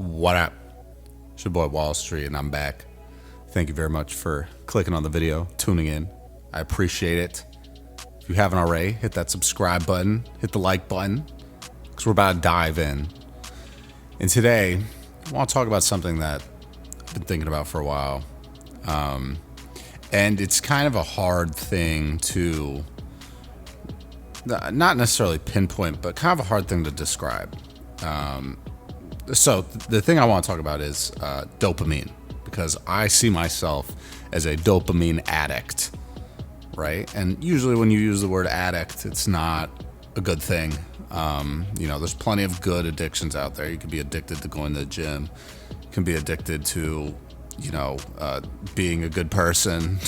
What up? It's your boy Wall Street, and I'm back. Thank you very much for clicking on the video, tuning in. I appreciate it. If you haven't already, hit that subscribe button, hit the like button, because we're about to dive in. And today, I want to talk about something that I've been thinking about for a while. And it's kind of a hard thing to, not necessarily pinpoint, but kind of a hard thing to describe. So the thing I want to talk about is dopamine, because I see myself as a dopamine addict, right? And usually when you use the word addict, it's not a good thing. There's plenty of good addictions out there. You can be addicted to going to the gym. You can be addicted to, being a good person.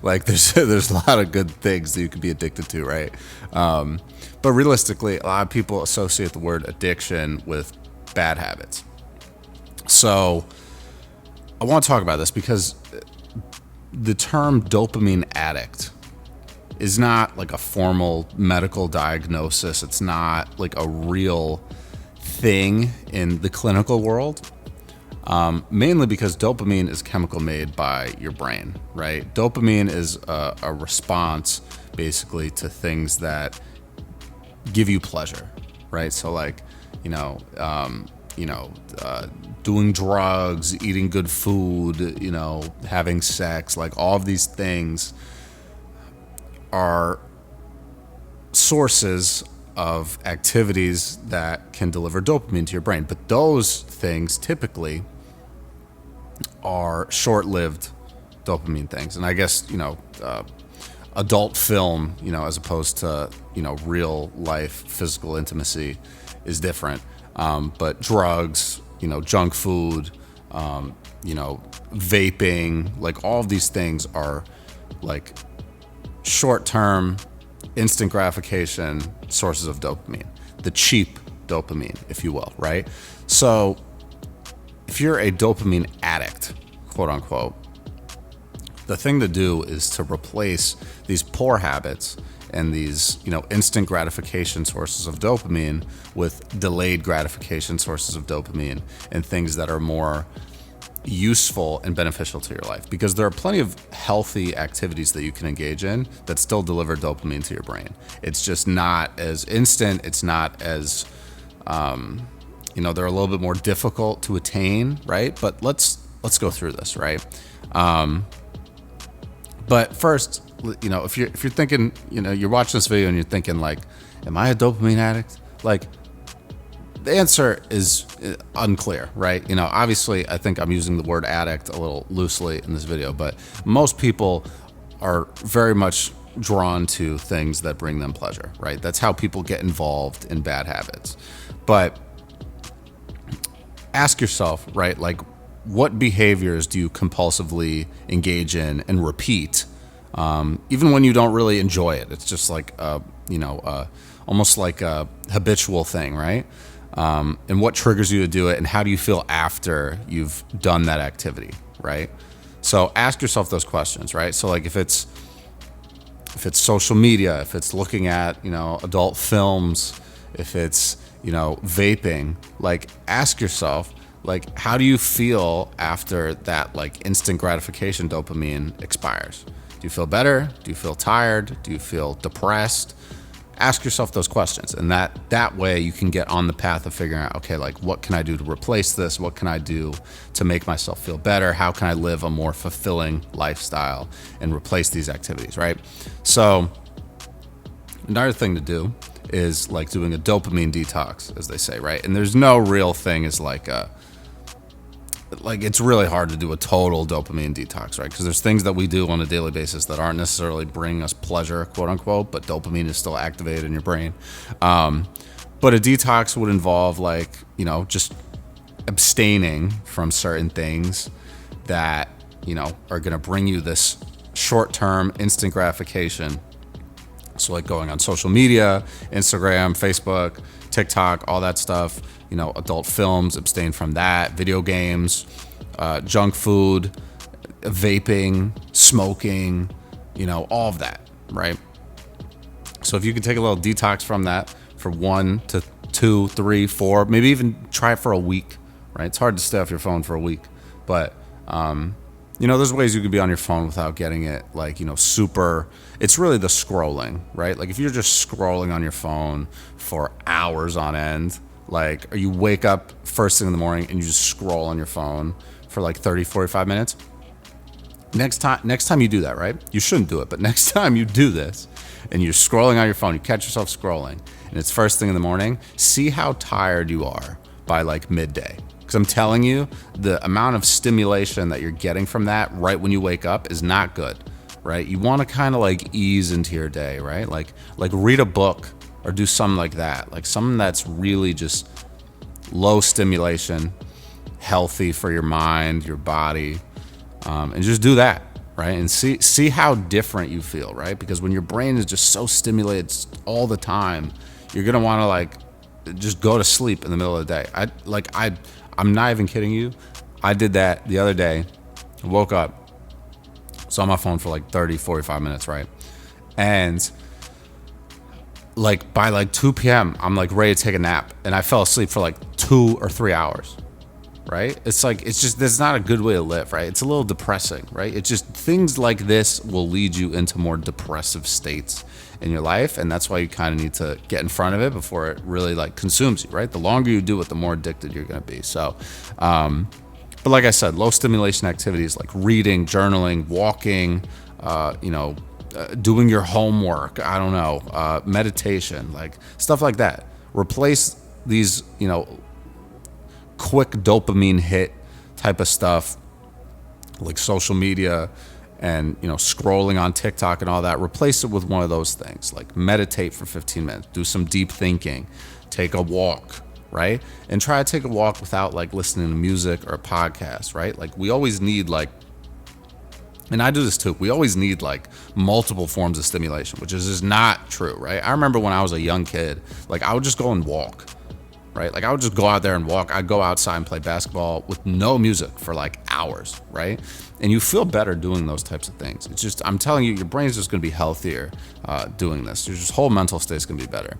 Like there's a lot of good things that you can be addicted to, right? But realistically, a lot of people associate the word addiction with bad habits. So I want to talk about this because the term dopamine addict is not like a formal medical diagnosis. It's not like a real thing in the clinical world. Mainly because dopamine is a chemical made by your brain, right? Dopamine is a response basically to things that give you pleasure, right? So like, doing drugs, eating good food, having sex, like all of these things are sources of activities that can deliver dopamine to your brain. But those things typically are short-lived dopamine things. And I guess, adult film, as opposed to, real life physical intimacy is different. But drugs, junk food, vaping, like all of these things are like short-term, instant gratification sources of dopamine, the cheap dopamine, if you will, right? So if you're a dopamine addict, quote unquote, the thing to do is to replace these poor habits and these, instant gratification sources of dopamine with delayed gratification sources of dopamine and things that are more useful and beneficial to your life, because there are plenty of healthy activities that you can engage in that still deliver dopamine to your brain. It's just not as instant. It's not as, they're a little bit more difficult to attain, right? But let's go through this, right? But first, if you're thinking, you're watching this video and you're thinking like, am I a dopamine addict? Like, the answer is unclear, right? Obviously, I think I'm using the word addict a little loosely in this video, but most people are very much drawn to things that bring them pleasure, right? That's how people get involved in bad habits. But ask yourself, right, like, what behaviors do you compulsively engage in and repeat, even when you don't really enjoy it? It's just like, almost like a habitual thing, right? And what triggers you to do it, and how do you feel after you've done that activity, right? So ask yourself those questions, right? So like if it's social media, if it's looking at, adult films, if it's, vaping, like ask yourself, like, how do you feel after that, like, instant gratification dopamine expires? Do you feel better? Do you feel tired? Do you feel depressed? Ask yourself those questions, and that way you can get on the path of figuring out, okay, like, what can I do to replace this? What can I do to make myself feel better? How can I live a more fulfilling lifestyle and replace these activities, right? So another thing to do is like doing a dopamine detox, as they say, right? And there's no real thing is like it's really hard to do a total dopamine detox, right? Because there's things that we do on a daily basis that aren't necessarily bringing us pleasure, quote unquote, but dopamine is still activated in your brain. But a detox would involve like, just abstaining from certain things that, are going to bring you this short-term instant gratification. So like going on social media, Instagram, Facebook, TikTok, all that stuff, adult films, abstain from that, video games, junk food, vaping, smoking, all of that, right? So if you can take a little detox from that for 1 to 2, 3, 4, maybe even try it for a week, right? It's hard to stay off your phone for a week, but there's ways you could be on your phone without getting it like, super. It's really the scrolling, right? Like if you're just scrolling on your phone for hours on end, like, or you wake up first thing in the morning and you just scroll on your phone for like 30, 45 minutes. Next time you do that, right? You shouldn't do it, but next time you do this and you're scrolling on your phone, you catch yourself scrolling and it's first thing in the morning, see how tired you are by like midday. Because I'm telling you, the amount of stimulation that you're getting from that right when you wake up is not good, right? You want to kind of like ease into your day, right? Like read a book or do something like that, like something that's really just low stimulation, healthy for your mind, your body, and just do that, right? And see how different you feel, right? Because when your brain is just so stimulated all the time, you're gonna want to like just go to sleep in the middle of the day. I'm not even kidding you. I did that the other day. I woke up, was on my phone for like 30, 45 minutes, right? And like by like 2 p.m., I'm like ready to take a nap. And I fell asleep for like 2 or 3 hours, right? It's like, that's not a good way to live, right? It's a little depressing, right? It's just things like this will lead you into more depressive states in your life. And that's why you kind of need to get in front of it before it really like consumes you, right? The longer you do it, the more addicted you're going to be. So, but like I said, low stimulation activities like reading, journaling, walking, doing your homework, I don't know, meditation, like stuff like that. Replace these, quick dopamine hit type of stuff like social media and scrolling on TikTok and all that. Replace it with one of those things, like meditate for 15 minutes, do some deep thinking, take a walk, right? And try to take a walk without like listening to music or a podcast, right? Like we always need like, and I do this too, we always need like multiple forms of stimulation, which is just not true, right? I remember when I was a young kid, like I would just go and walk, right? Like I would just go out there and walk. I'd go outside and play basketball with no music for like hours, right? And you feel better doing those types of things. It's just, I'm telling you, your brain's just going to be healthier doing this. Your just whole mental state's going to be better.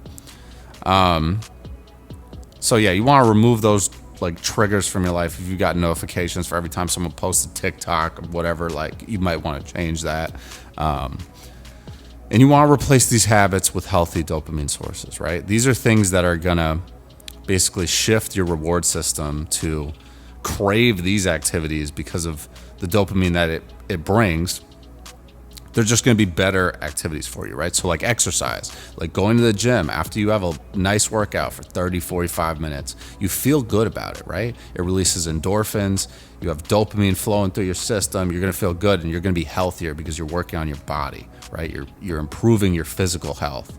So yeah, you want to remove those like triggers from your life. If you got notifications for every time someone posts a TikTok or whatever, like you might want to change that. And you want to replace these habits with healthy dopamine sources, right? These are things that are going to basically shift your reward system to crave these activities because of the dopamine that it brings. They're just going to be better activities for you, right? So like exercise, like going to the gym after you have a nice workout for 30, 45 minutes, you feel good about it, right? It releases endorphins. You have dopamine flowing through your system. You're going to feel good and you're going to be healthier because you're working on your body, right? You're improving your physical health.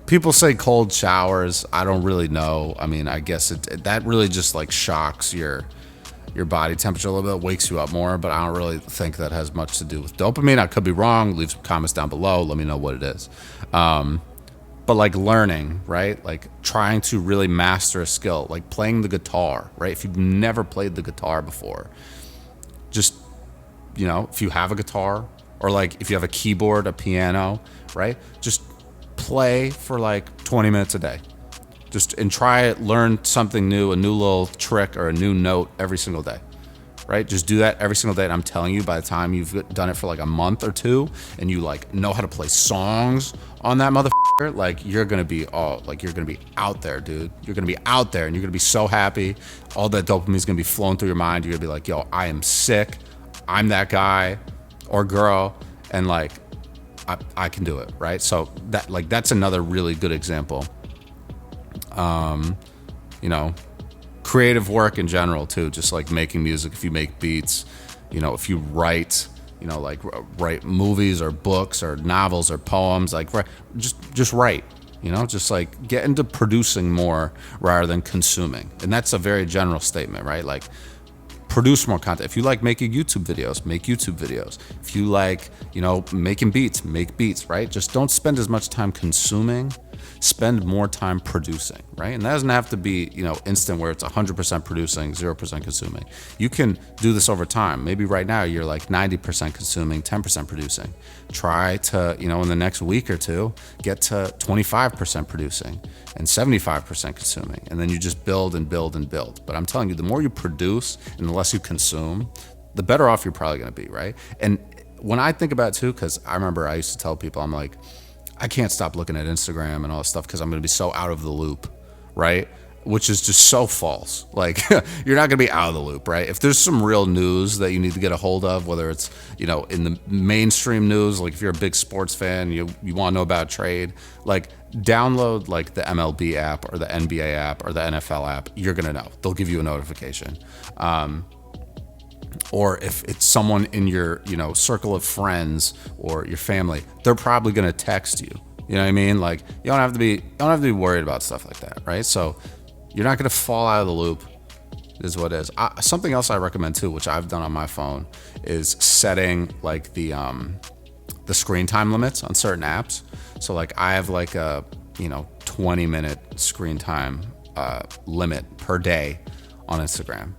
People say cold showers. I don't really know. I mean, I guess that really just like shocks your body temperature a little bit, wakes you up more, but I don't really think that has much to do with dopamine. I could be wrong. Leave some comments down below. Let me know what it is. But like learning, right? Like trying to really master a skill, like playing the guitar, right? If you've never played the guitar before, just, if you have a guitar or like if you have a keyboard, a piano, right? Just play for like 20 minutes a day. And try it, learn something new, a new little trick or a new note every single day, right? Just do that every single day. And I'm telling you, by the time you've done it for like a month or two and you like know how to play songs on that motherfucker, like you're going to be you're going to be out there, dude. You're going to be out there and you're going to be so happy. All that dopamine is going to be flowing through your mind. You're going to be like, yo, I am sick. I'm that guy or girl. And like, I can do it, right? So that's another really good example. Creative work in general too, just like making music. If you make beats, if you write, write movies or books or novels or poems, like just write, just like get into producing more rather than consuming. And that's a very general statement, right? Like produce more content. If you like making YouTube videos, make YouTube videos. If you like, making beats, make beats, right? Just don't spend as much time consuming spend more time producing, right? And that doesn't have to be, instant where it's 100% producing, 0% consuming. You can do this over time. Maybe right now you're like 90% consuming, 10% producing. Try to, in the next week or two, get to 25% producing and 75% consuming. And then you just build and build and build. But I'm telling you, the more you produce and the less you consume, the better off you're probably going to be, right? And when I think about it too, because I remember I used to tell people, I'm like, I can't stop looking at Instagram and all this stuff because I'm going to be so out of the loop, right? Which is just so false. Like, you're not going to be out of the loop, right? If there's some real news that you need to get a hold of, whether it's, in the mainstream news, like if you're a big sports fan, you want to know about trade, like download like the MLB app or the NBA app or the NFL app. You're going to know. They'll give you a notification. Or if it's someone in your, circle of friends or your family, they're probably going to text you. You know what I mean? Like, you don't have to be worried about stuff like that, right? So you're not going to fall out of the loop, is what it is. Something else I recommend too, which I've done on my phone, is setting like the screen time limits on certain apps. So like I have like a 20-minute screen time limit per day on Instagram.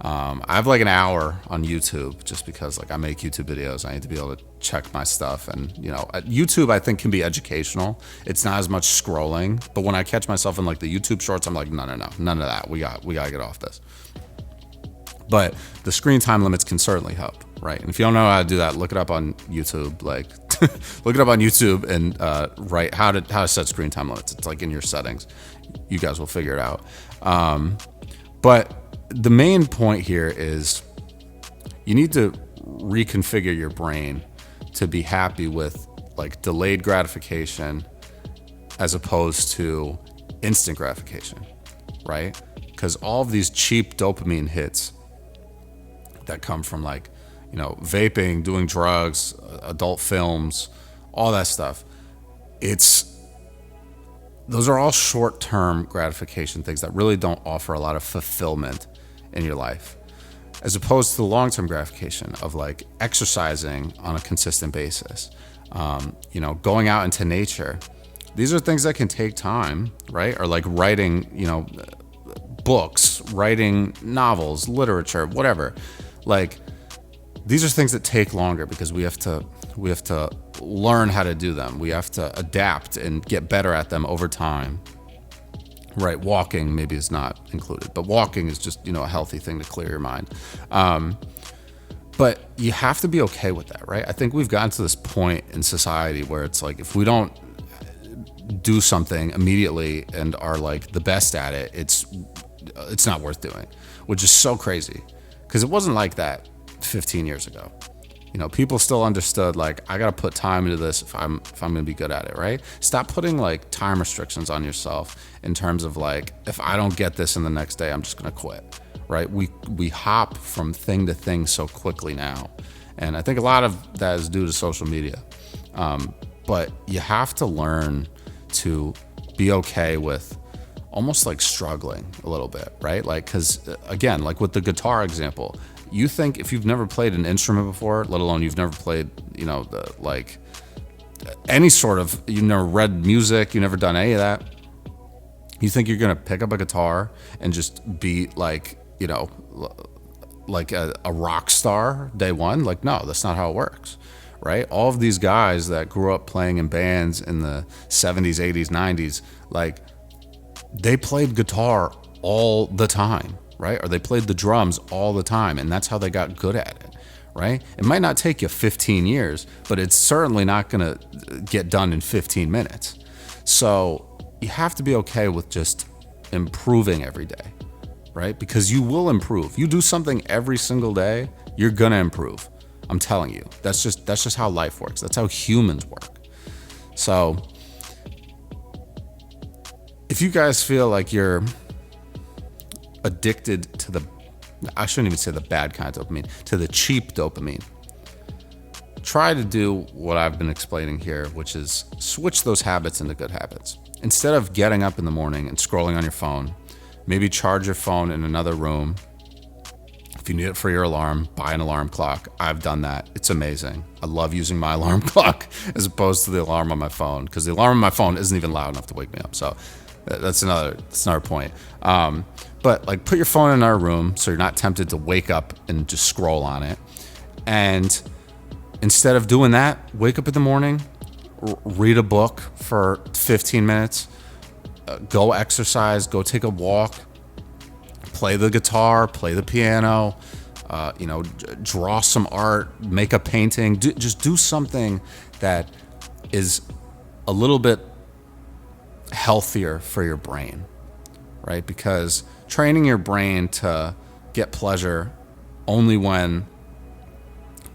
I have like an hour on YouTube just because like I make YouTube videos. I need to be able to check my stuff, and YouTube I think can be educational. It's not as much scrolling, but when I catch myself in like the YouTube shorts, I'm like, no, none of that. We got to get off this. But the screen time limits can certainly help, right? And if you don't know how to do that, look it up on YouTube. Like, look it up on YouTube and write how to set screen time limits. It's like in your settings. You guys will figure it out. But the main point here is you need to reconfigure your brain to be happy with like delayed gratification as opposed to instant gratification, right? Because all of these cheap dopamine hits that come from like, vaping, doing drugs, adult films, all that stuff, those are all short-term gratification things that really don't offer a lot of fulfillment in your life, as opposed to the long-term gratification of like exercising on a consistent basis, going out into nature. These are things that can take time, right? Or like writing, books, writing novels, literature, whatever. Like, these are things that take longer because we have to learn how to do them. We have to adapt and get better at them over time. Right, walking maybe is not included, but walking is just, a healthy thing to clear your mind. But you have to be okay with that, right? I think we've gotten to this point in society where it's like, if we don't do something immediately and are like the best at it, it's not worth doing, which is so crazy because it wasn't like that 15 years ago. People still understood like, I got to put time into this if I'm going to be good at it, right? Stop putting like time restrictions on yourself in terms of like, if I don't get this in the next day, I'm just going to quit, right? We hop from thing to thing so quickly now. And I think a lot of that is due to social media. But you have to learn to be okay with almost like struggling a little bit, right? Like, because again, like with the guitar example, you think if you've never played an instrument before, let alone you've never played, any sort of, you've never read music, you've never done any of that, you think you're going to pick up a guitar and just be like, like a rock star day one? Like, no, that's not how it works, right? All of these guys that grew up playing in bands in the 70s, 80s, 90s, like, they played guitar all the time, right? Or they played the drums all the time, and that's how they got good at it, right? It might not take you 15 years, but it's certainly not going to get done in 15 minutes. So you have to be okay with just improving every day, right? Because you will improve. You do something every single day, you're going to improve. I'm telling you. That's just how life works. That's how humans work. So if you guys feel like you're addicted to I shouldn't even say the bad kind of dopamine, to the cheap dopamine, try to do what I've been explaining here, which is switch those habits into good habits. Instead of getting up in the morning and scrolling on your phone, maybe charge your phone in another room, If you need it for your alarm, buy an alarm clock. I've done that. It's amazing. I love using my alarm clock as opposed to the alarm on my phone, because the alarm on my phone isn't even loud enough to wake me up. So that's another point. But like, put your phone in our room so you're not tempted to wake up and just scroll on it. And instead of doing that, wake up in the morning, read a book for 15 minutes, go exercise, go take a walk, play the guitar, play the piano, draw some art, make a painting. Just do something that is a little bit healthier for your brain, right? Because training your brain to get pleasure only when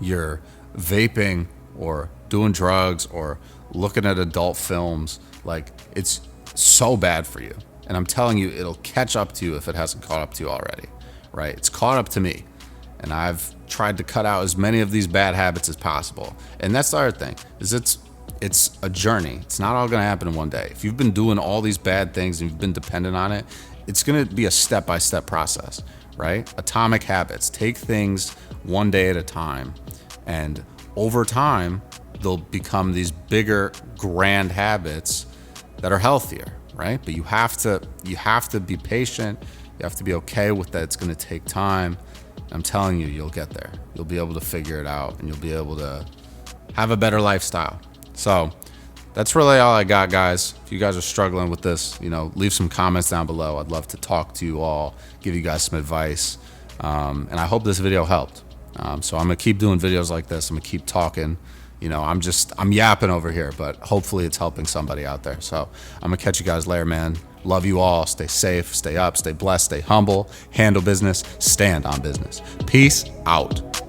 you're vaping or doing drugs or looking at adult films, like, it's so bad for you. And I'm telling you, it'll catch up to you if it hasn't caught up to you already, right? It's caught up to me. And I've tried to cut out as many of these bad habits as possible. And that's the other thing, is it's a journey. It's not all going to happen in one day. If you've been doing all these bad things and you've been dependent on it, it's going to be a step-by-step process, right? Atomic habits. Take things one day at a time. And over time, they'll become these bigger, grand habits that are healthier, right? But you have to be patient. You have to be okay with that. It's going to take time. I'm telling you, you'll get there. You'll be able to figure it out, and you'll be able to have a better lifestyle. So that's really all I got, guys. If you guys are struggling with this, leave some comments down below. I'd love to talk to you all, give you guys some advice. And I hope this video helped. So I'm going to keep doing videos like this. I'm going to keep talking. I'm yapping over here, but hopefully it's helping somebody out there. So I'm going to catch you guys later, man. Love you all. Stay safe, stay up, stay blessed, stay humble, handle business, stand on business. Peace out.